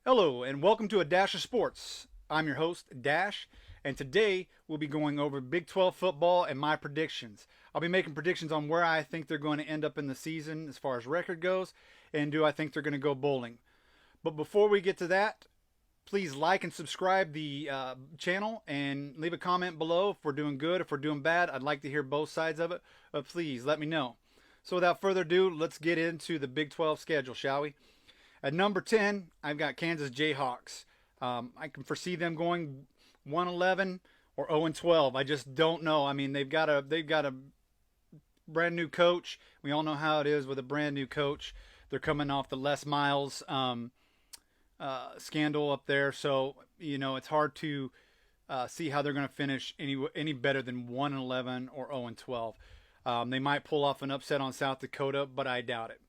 Hello, and welcome to A Dash of Sports. I'm your host, Dash, and today we'll be going over Big 12 football and my predictions. I'll be making predictions on where I think they're going to end up in the season as far as record goes, and do I think they're going to go bowling. But before we get to that, please like and subscribe the channel and leave a comment below if we're doing good, if we're doing bad. I'd like to hear both sides of it, but please let me know. So without further ado, let's get into the Big 12 schedule, shall we? At number 10, I've got Kansas Jayhawks. I can foresee them going 1-11 or 0-12. I just don't know. I mean, they've got a brand new coach. We all know how it is with a brand new coach. They're coming off the Les Miles scandal up there, so it's hard to see how they're going to finish any better than 1-11 or 0-12. They might pull off an upset on South Dakota, but I doubt it.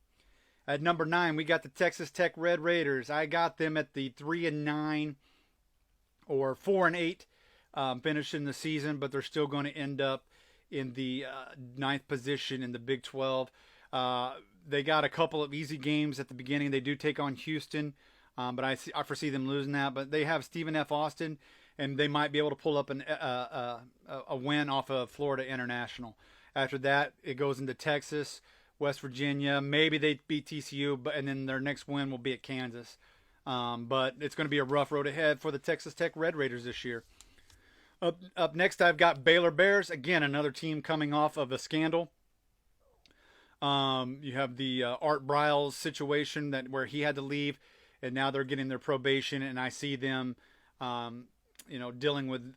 At number 9, we got the Texas Tech Red Raiders. I got them at the 3-9 or 4-8 finishing the season, but they're still going to end up in the ninth position in the Big 12. They got a couple of easy games at the beginning. They do take on Houston, but I foresee them losing that. But they have Stephen F. Austin, and they might be able to pull up a win off of Florida International. After that, it goes into Texas, West Virginia. Maybe they beat TCU, and then their next win will be at Kansas. But it's going to be a rough road ahead for the Texas Tech Red Raiders this year. Up next, I've got Baylor Bears. Again, another team coming off of a scandal. You have the Art Briles situation where he had to leave, and now they're getting their probation, and I see them, dealing with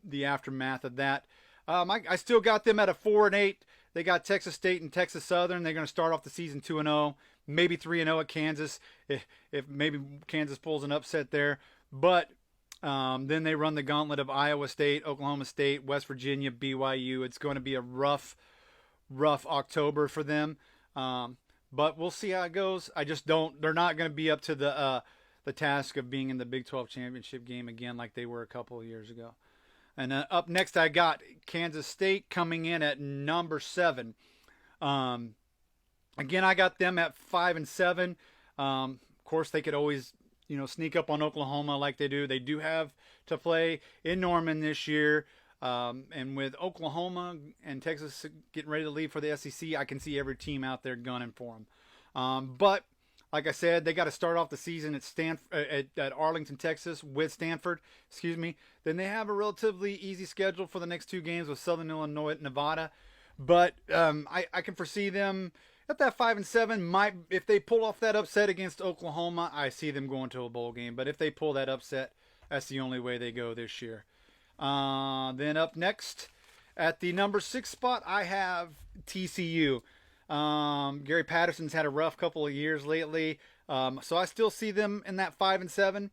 the aftermath of that. I still got them at a 4-8. They got Texas State and Texas Southern. They're going to start off the season 2-0, maybe 3-0 at Kansas, if maybe Kansas pulls an upset there. But then they run the gauntlet of Iowa State, Oklahoma State, West Virginia, BYU. It's going to be a rough October for them. But we'll see how it goes. I just don't. They're not going to be up to the task of being in the Big 12 championship game again like they were a couple of years ago. And up next, I got Kansas State coming in at number 7. Again, I got them at 5-7. Of course, they could always, sneak up on Oklahoma like they do. They do have to play in Norman this year. And with Oklahoma and Texas getting ready to leave for the SEC, I can see every team out there gunning for them. But like I said, they got to start off the season at Arlington, Texas with Stanford. Then they have a relatively easy schedule for the next 2 games with Southern Illinois and Nevada. But I can foresee them at that 5-7. If they pull off that upset against Oklahoma, I see them going to a bowl game. But if they pull that upset, that's the only way they go this year. Then up next, at the number 6 spot, I have TCU. Gary Patterson's had a rough couple of years lately, so I still see them in that 5-7.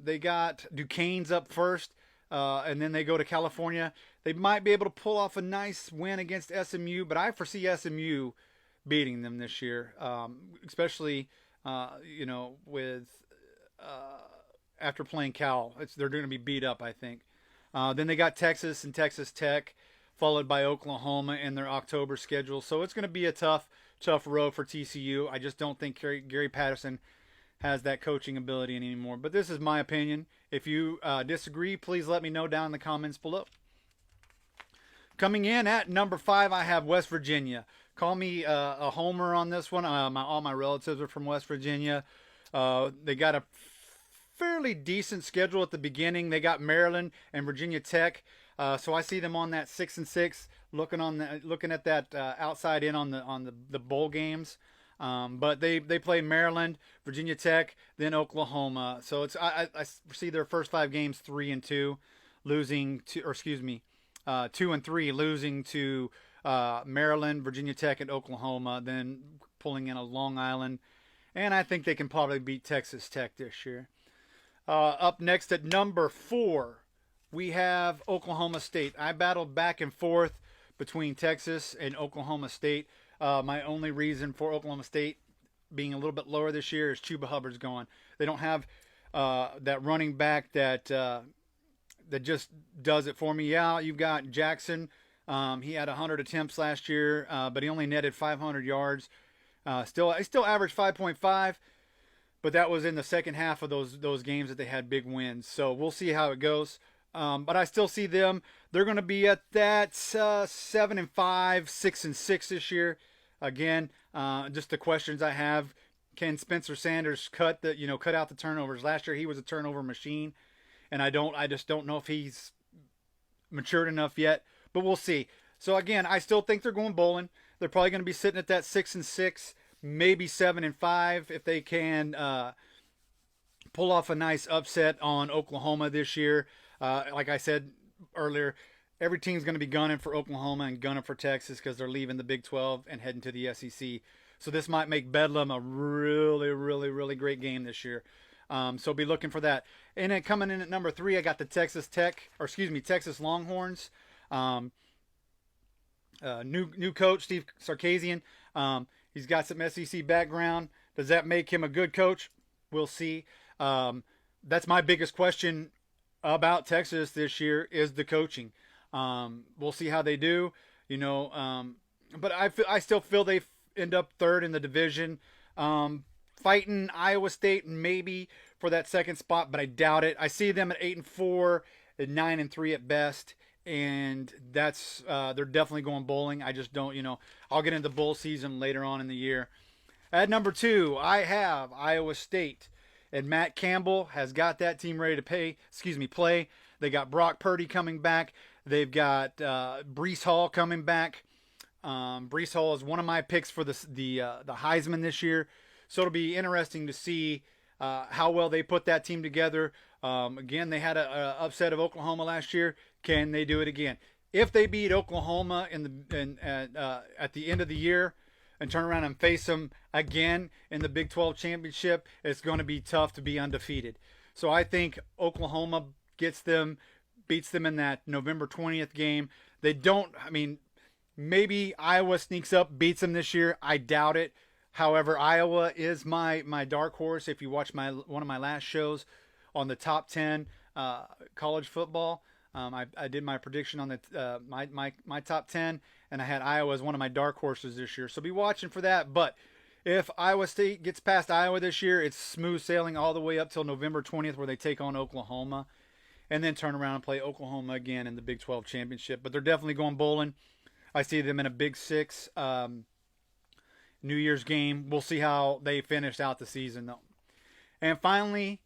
They got Duquesne's up first, and then they go to California. They might be able to pull off a nice win against SMU, but I foresee SMU beating them this year, especially with after playing Cal. They're going to be beat up, I think. Then they got Texas and Texas Tech, followed by Oklahoma in their October schedule. So it's going to be a tough road for TCU. I just don't think Gary Patterson has that coaching ability anymore. But this is my opinion. If you disagree, please let me know down in the comments below. Coming in at number 5, I have West Virginia. Call me a homer on this one. All my relatives are from West Virginia. They got a fairly decent schedule at the beginning. They got Maryland and Virginia Tech. So I see them on that 6-6, looking at that outside in on the bowl games. But they play Maryland, Virginia Tech, then Oklahoma. So I see their first 5 games 3-2, losing to 2-3, losing to Maryland, Virginia Tech, and Oklahoma. Then pulling in a Long Island, and I think they can probably beat Texas Tech this year. Up next at number 4. We have Oklahoma State. I battled back and forth between Texas and Oklahoma State. My only reason for Oklahoma State being a little bit lower this year is Chuba Hubbard's gone. They don't have that running back that just does it for me. Yeah, you've got Jackson. He had 100 attempts last year, but he only netted 500 yards. He still averaged 5.5. but that was in the second half of those games that they had big wins. So we'll see how it goes. But I still see them. They're going to be at that 7-5, 6-6 this year. Again, just the questions I have: can Spencer Sanders cut out the turnovers? Last year he was a turnover machine, and I just don't know if he's matured enough yet. But we'll see. So again, I still think they're going bowling. They're probably going to be sitting at that 6-6, maybe 7-5 if they can pull off a nice upset on Oklahoma this year. Like I said earlier, every team's going to be gunning for Oklahoma and gunning for Texas because they're leaving the Big 12 and heading to the SEC. So this might make Bedlam a really, really, really great game this year. So be looking for that. And then coming in at number 3, I got the Texas Longhorns. New coach, Steve Sarkisian. He's got some SEC background. Does that make him a good coach? We'll see. That's my biggest question about Texas this year is the coaching. We'll see how they do, but I still feel they end up third in the division, fighting Iowa State maybe for that second spot, but I doubt it. I see them at 8-4, at 9-3 at best, and that's they're definitely going bowling. I just don't, I'll get into bowl season later on in the year. At number 2, I have Iowa State. And Matt Campbell has got that team ready to play. They got Brock Purdy coming back. They've got Breece Hall coming back. Breece Hall is one of my picks for the Heisman this year. So it'll be interesting to see how well they put that team together. Again, they had an upset of Oklahoma last year. Can they do it again? If they beat Oklahoma at the end of the year, and turn around and face them again in the Big 12 championship, it's going to be tough to be undefeated. So I think Oklahoma beats them in that November 20th game. Maybe Iowa sneaks up, beats them this year. I doubt it. However, Iowa is my dark horse. If you watch one of my last shows on the top 10 college football, I did my prediction on my top 10, and I had Iowa as one of my dark horses this year. So be watching for that. But if Iowa State gets past Iowa this year, it's smooth sailing all the way up till November 20th where they take on Oklahoma and then turn around and play Oklahoma again in the Big 12 championship. But they're definitely going bowling. I see them in a Big 6 New Year's game. We'll see how they finish out the season, though. And finally,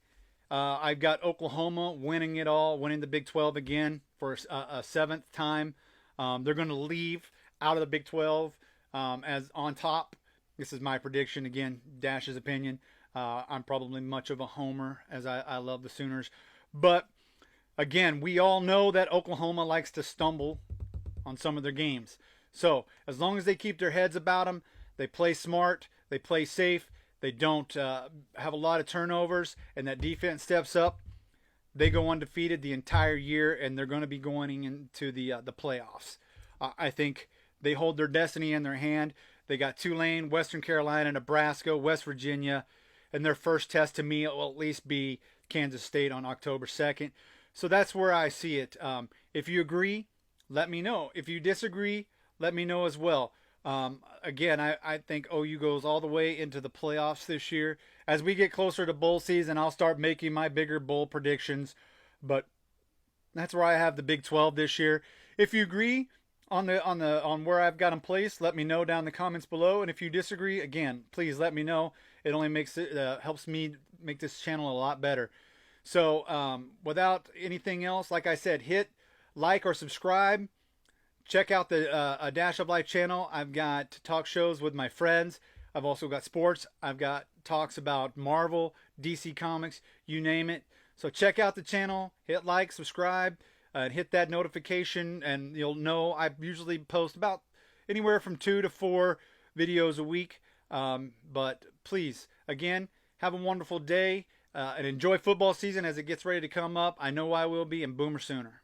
I've got Oklahoma winning it all, winning the Big 12 again for a 7th time. They're going to leave out of the Big 12 as on top. This is my prediction. Again, Dash's opinion. I'm probably much of a homer as I love the Sooners. But, again, we all know that Oklahoma likes to stumble on some of their games. So, as long as they keep their heads about them, they play smart, they play safe, they don't have a lot of turnovers, and that defense steps up, they go undefeated the entire year, and they're going to be going into the playoffs. I think they hold their destiny in their hand. They got Tulane, Western Carolina, Nebraska, West Virginia, and their first test to me will at least be Kansas State on October 2nd. So that's where I see it. If you agree, let me know. If you disagree, let me know as well. Again, I think OU goes all the way into the playoffs this year. As we get closer to bowl season, I'll start making my bigger bowl predictions. But that's where I have the Big 12 this year. If you agree on where I've got them placed, let me know down in the comments below. And if you disagree, again, please let me know. It only helps me make this channel a lot better. So without anything else, like I said, hit like or subscribe. Check out the A Dash of Life channel. I've got talk shows with my friends. I've also got sports. I've got talks about Marvel, DC Comics, you name it. So check out the channel. Hit like, subscribe, and hit that notification, and you'll know I usually post about anywhere from 2 to 4 videos a week. But please, again, have a wonderful day and enjoy football season as it gets ready to come up. I know I will be, and Boomer Sooner.